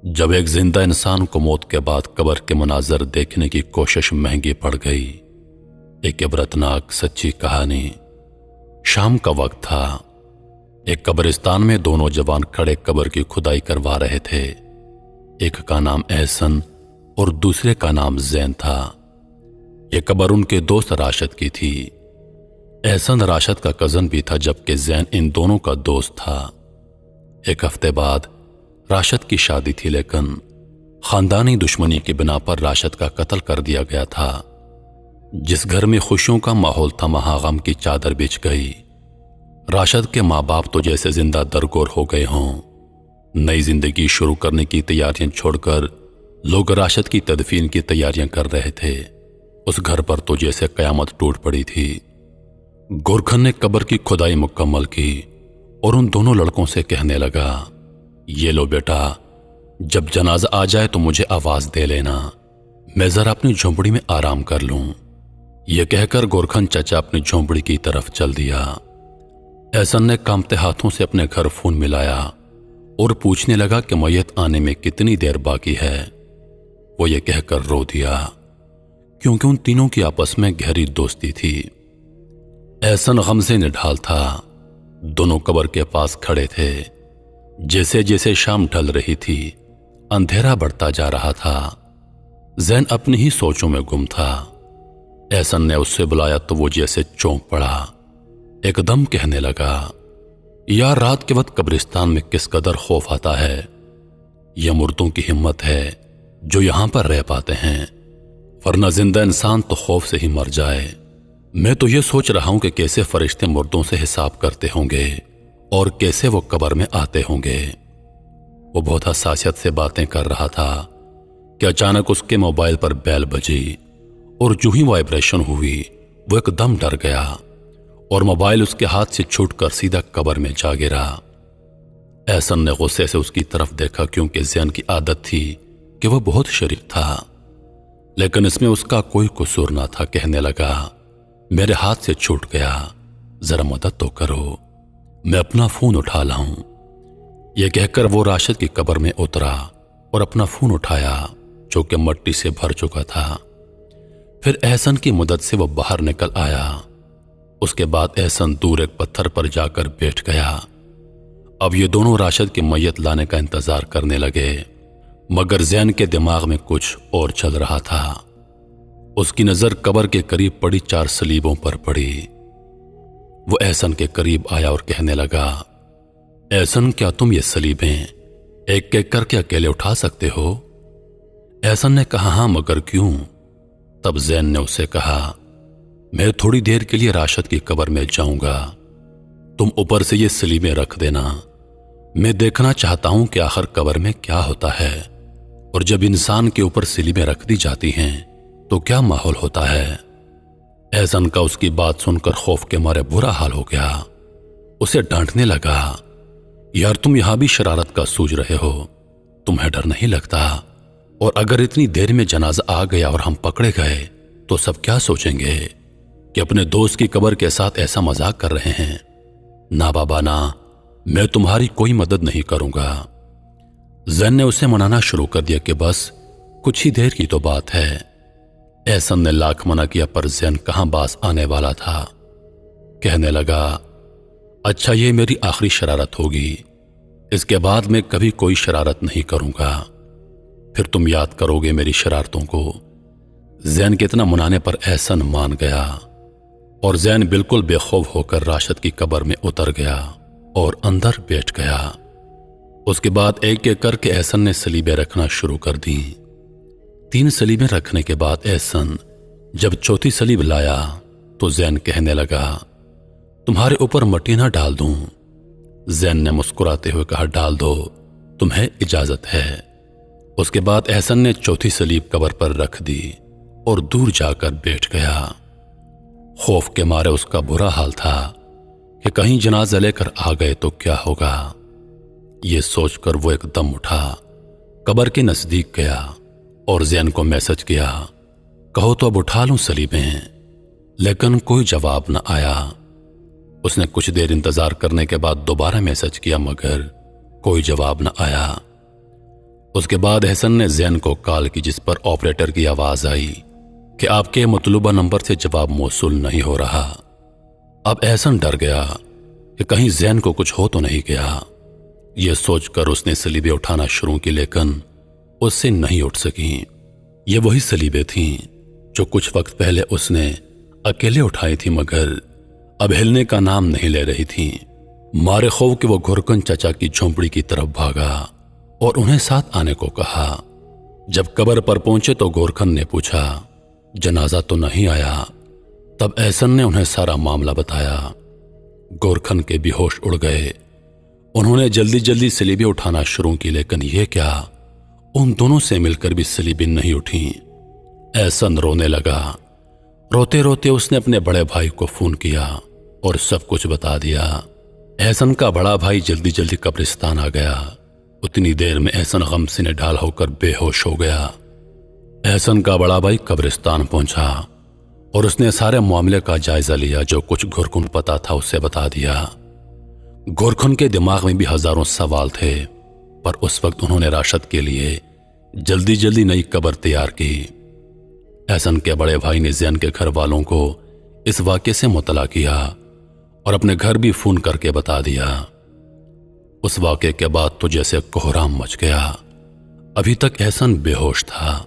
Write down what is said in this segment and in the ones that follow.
जब एक जिंदा इंसान को मौत के बाद कब्र के मनाजर देखने की कोशिश महंगी पड़ गई। एक इबरतनाक सच्ची कहानी। शाम का वक्त था। एक कब्रिस्तान में दो नौजवान खड़े कब्र की खुदाई करवा रहे थे। एक का नाम एहसन और दूसरे का नाम जैन था। यह कब्र उनके दोस्त राशिद की थी। एहसन राशिद का कजन भी था, जबकि जैन इन दोनों का दोस्त था। एक हफ्ते बाद राशिद की शादी थी, लेकिन खानदानी दुश्मनी की बिना पर राशिद का कत्ल कर दिया गया था। जिस घर में खुशियों का माहौल था, वहां गम की चादर बिछ गई। राशिद के माँ बाप तो जैसे जिंदा दरगोर हो गए हों। नई जिंदगी शुरू करने की तैयारियां छोड़कर लोग राशिद की तदफीन की तैयारियां कर रहे थे। उस घर पर तो जैसे कयामत टूट पड़ी थी। गोरखन ने कब्र की खुदाई मुकम्मल की और उन दोनों लड़कों से कहने लगा, ये लो बेटा, जब जनाजा आ जाए तो मुझे आवाज दे लेना, मैं जरा अपनी झोंपड़ी में आराम कर लूं। यह कहकर गोरखन चाचा अपनी झोंपड़ी की तरफ चल दिया। एहसन ने कांपते हाथों से अपने घर फोन मिलाया और पूछने लगा कि मैयत आने में कितनी देर बाकी है। वो ये कहकर रो दिया, क्योंकि उन तीनों की आपस में गहरी दोस्ती थी। एहसन गम से निढाल था। दोनों कब्र के पास खड़े थे। जैसे जैसे शाम ढल रही थी, अंधेरा बढ़ता जा रहा था। जैन अपनी ही सोचों में गुम था। एहसन ने उससे बुलाया तो वो जैसे चौंक पड़ा। एकदम कहने लगा, यार, रात के वक्त कब्रिस्तान में किस कदर खौफ आता है। यह मुर्दों की हिम्मत है जो यहां पर रह पाते हैं, वरना जिंदा इंसान तो खौफ से ही मर जाए। मैं तो ये सोच रहा हूं कि कैसे फरिश्ते मुर्दों से हिसाब करते होंगे और कैसे वो कब्र में आते होंगे। वो बहुत हसासियत से बातें कर रहा था कि अचानक उसके मोबाइल पर बेल बजी और जो ही वाइब्रेशन हुई, वो एकदम डर गया और मोबाइल उसके हाथ से छूटकर सीधा कब्र में जा गिरा। एहसन ने गुस्से से उसकी तरफ देखा, क्योंकि जैन की आदत थी कि वह बहुत शरीफ था, लेकिन इसमें उसका कोई कसूर ना था। कहने लगा, मेरे हाथ से छूट गया, जरा मदद तो करो, मैं अपना फोन उठा लाऊं। यह कहकर वो राशिद की कब्र में उतरा और अपना फोन उठाया, जो कि मट्टी से भर चुका था। फिर एहसन की मदद से वो बाहर निकल आया। उसके बाद एहसन दूर एक पत्थर पर जाकर बैठ गया। अब ये दोनों राशिद की मैयत लाने का इंतजार करने लगे, मगर जैन के दिमाग में कुछ और चल रहा था। उसकी नजर कब्र के करीब पड़ी 4 सलीबों पर पड़ी। वो एहसन के करीब आया और कहने लगा, एहसन, क्या तुम ये सलीबें एक एक करके अकेले उठा सकते हो? एहसन ने कहा, हां, मगर क्यों? तब जैन ने उसे कहा, मैं थोड़ी देर के लिए राशिद की कब्र में जाऊंगा, तुम ऊपर से ये सलीबें रख देना। मैं देखना चाहता हूं कि आखिर कब्र में क्या होता है, और जब इंसान के ऊपर सलीबें रख दी जाती हैं तो क्या माहौल होता है। एहसन का उसकी बात सुनकर खौफ के मारे बुरा हाल हो गया। उसे डांटने लगा, यार, तुम यहां भी शरारत का सूझ रहे हो, तुम्हें डर नहीं लगता? और अगर इतनी देर में जनाजा आ गया और हम पकड़े गए तो सब क्या सोचेंगे कि अपने दोस्त की कब्र के साथ ऐसा मजाक कर रहे हैं। ना बाबा ना, मैं तुम्हारी कोई मदद नहीं करूंगा। जैन ने उसे मनाना शुरू कर दिया कि बस कुछ ही देर की तो बात है। एहसन ने लाख मना किया, पर जैन कहां बास आने वाला था। कहने लगा, अच्छा, ये मेरी आखिरी शरारत होगी, इसके बाद मैं कभी कोई शरारत नहीं करूंगा, फिर तुम याद करोगे मेरी शरारतों को। जैन के इतना मनाने पर एहसन मान गया और जैन बिल्कुल बेखौफ होकर राशिद की कब्र में उतर गया और अंदर बैठ गया। उसके बाद एक एक करके एहसन ने सलीबें रखना शुरू कर दी। 3 सलीबें रखने के बाद एहसन जब चौथी सलीब लाया तो जैन कहने लगा, तुम्हारे ऊपर मट्टी ना डाल दूं? जैन ने मुस्कुराते हुए कहा, डाल दो, तुम्हें इजाजत है। उसके बाद एहसन ने चौथी सलीब कब्र पर रख दी और दूर जाकर बैठ गया। खौफ के मारे उसका बुरा हाल था कि कहीं जनाजा लेकर आ गए तो क्या होगा। ये सोचकर वो एकदम उठा, कब्र के नजदीक गया और जैन को मैसेज किया, कहो तो अब उठा लूं सलीबें? लेकिन कोई जवाब न आया। उसने कुछ देर इंतजार करने के बाद दोबारा मैसेज किया, मगर कोई जवाब न आया। उसके बाद एहसन ने जैन को कॉल की, जिस पर ऑपरेटर की आवाज आई कि आपके मतलूबा नंबर से जवाब मौसूल नहीं हो रहा। अब एहसन डर गया कि कहीं जैन को कुछ हो तो नहीं गया। यह सोचकर उसने सलीबें उठाना शुरू की, लेकिन उससे नहीं उठ सकी। ये वही सलीबें थीं जो कुछ वक्त पहले उसने अकेले उठाई थी, मगर अब हिलने का नाम नहीं ले रही थीं। मारे खौफ कि वो घुरकन चचा की झोंपड़ी की तरफ भागा और उन्हें साथ आने को कहा। जब कब्र पर पहुंचे तो गोरखन ने पूछा, जनाजा तो नहीं आया? तब एहसन ने उन्हें सारा मामला बताया। गोरखन के बेहोश उड़ गए। उन्होंने जल्दी जल्दी सलीबें उठाना शुरू की, लेकिन यह क्या, उन दोनों से मिलकर भी सलीबें नहीं उठी। एहसन रोने लगा। रोते रोते उसने अपने बड़े भाई को फोन किया और सब कुछ बता दिया। एहसन का बड़ा भाई जल्दी जल्दी कब्रिस्तान आ गया। उतनी देर में एहसन गम से निढाल होकर बेहोश हो गया। एहसन का बड़ा भाई कब्रिस्तान पहुंचा और उसने सारे मामले का जायजा लिया। जो कुछ घुरकुन पता था उसे बता दिया। गोरखन के दिमाग में भी हजारों सवाल थे, पर उस वक्त उन्होंने राशद के लिए जल्दी जल्दी नई कब्र तैयार की। एहसन के बड़े भाई ने जैन के घर वालों को इस वाक़े से मुतला किया और अपने घर भी फोन करके बता दिया। उस वाक़े के बाद तो जैसे कोहराम मच गया। अभी तक एहसन बेहोश था।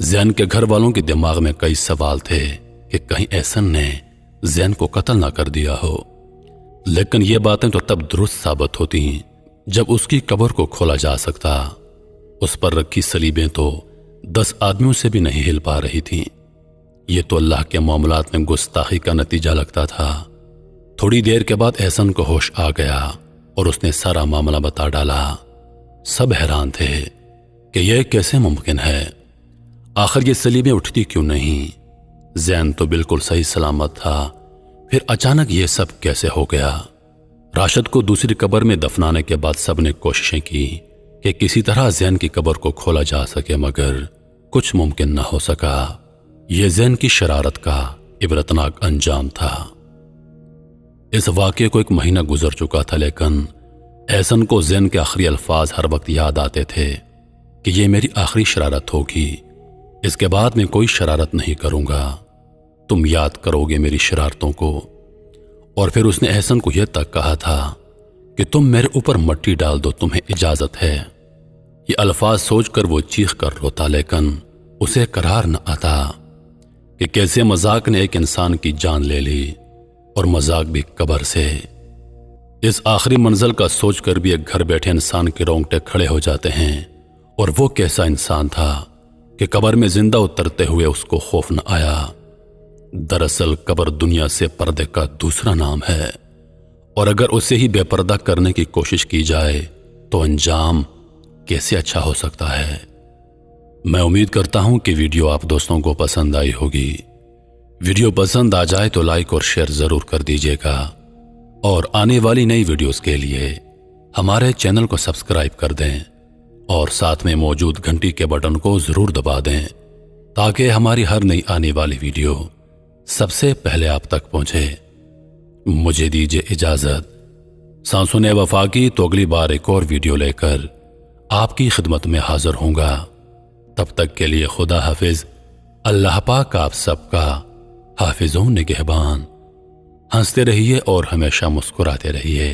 जैन के घर वालों के दिमाग में कई सवाल थे कि कहीं एहसन ने जैन को कत्ल ना कर दिया हो, लेकिन ये बातें तो तब दुरुस्त साबित होती जब उसकी कब्र को खोला जा सकता। उस पर रखी सलीबें तो 10 आदमियों से भी नहीं हिल पा रही थीं। ये तो अल्लाह के मामलात में गुस्ताखी का नतीजा लगता था। थोड़ी देर के बाद एहसन को होश आ गया और उसने सारा मामला बता डाला। सब हैरान थे कि यह कैसे मुमकिन है, आखिर ये सलीबें उठती क्यों नहीं? जैन तो बिल्कुल सही सलामत था, फिर अचानक ये सब कैसे हो गया? राशद को दूसरी कब्र में दफनाने के बाद सबने कोशिशें की कि किसी तरह जैन की कब्र को खोला जा सके, मगर कुछ मुमकिन न हो सका। यह जैन की शरारत का इबरतनाक अंजाम था। इस वाक़े को 1 महीना गुजर चुका था, लेकिन एहसन को जैन के आखिरी अल्फाज हर वक्त याद आते थे कि यह मेरी आखिरी शरारत होगी, इसके बाद मैं कोई शरारत नहीं करूंगा, तुम याद करोगे मेरी शरारतों को। और फिर उसने एहसन को यह तक कहा था कि तुम मेरे ऊपर मट्टी डाल दो, तुम्हें इजाजत है। ये अल्फाज सोचकर वो चीख कर रोता, लेकिन उसे करार न आता कि कैसे मजाक ने एक इंसान की जान ले ली, और मजाक भी कब्र से। इस आखिरी मंजिल का सोचकर भी एक घर बैठे इंसान के रोंगटे खड़े हो जाते हैं। और वो कैसा इंसान था कि कब्र में जिंदा उतरते हुए उसको खौफ न आया। दरअसल कब्र दुनिया से पर्दे का दूसरा नाम है, और अगर उसे ही बेपर्दा करने की कोशिश की जाए तो अंजाम कैसे अच्छा हो सकता है। मैं उम्मीद करता हूं कि वीडियो आप दोस्तों को पसंद आई होगी। वीडियो पसंद आ जाए तो लाइक और शेयर जरूर कर दीजिएगा, और आने वाली नई वीडियोस के लिए हमारे चैनल को सब्सक्राइब कर दें और साथ में मौजूद घंटी के बटन को जरूर दबा दें, ताकि हमारी हर नई आने वाली वीडियो सबसे पहले आप तक पहुंचे। मुझे दीजिए इजाजत। सांसों ने वफा की तो अगली बार एक और वीडियो लेकर आपकी खिदमत में हाजिर होऊंगा। तब तक के लिए खुदा हाफिज। अल्लाह पाक आप सबका हाफिज़ों निगहबान। हंसते रहिए और हमेशा मुस्कुराते रहिए।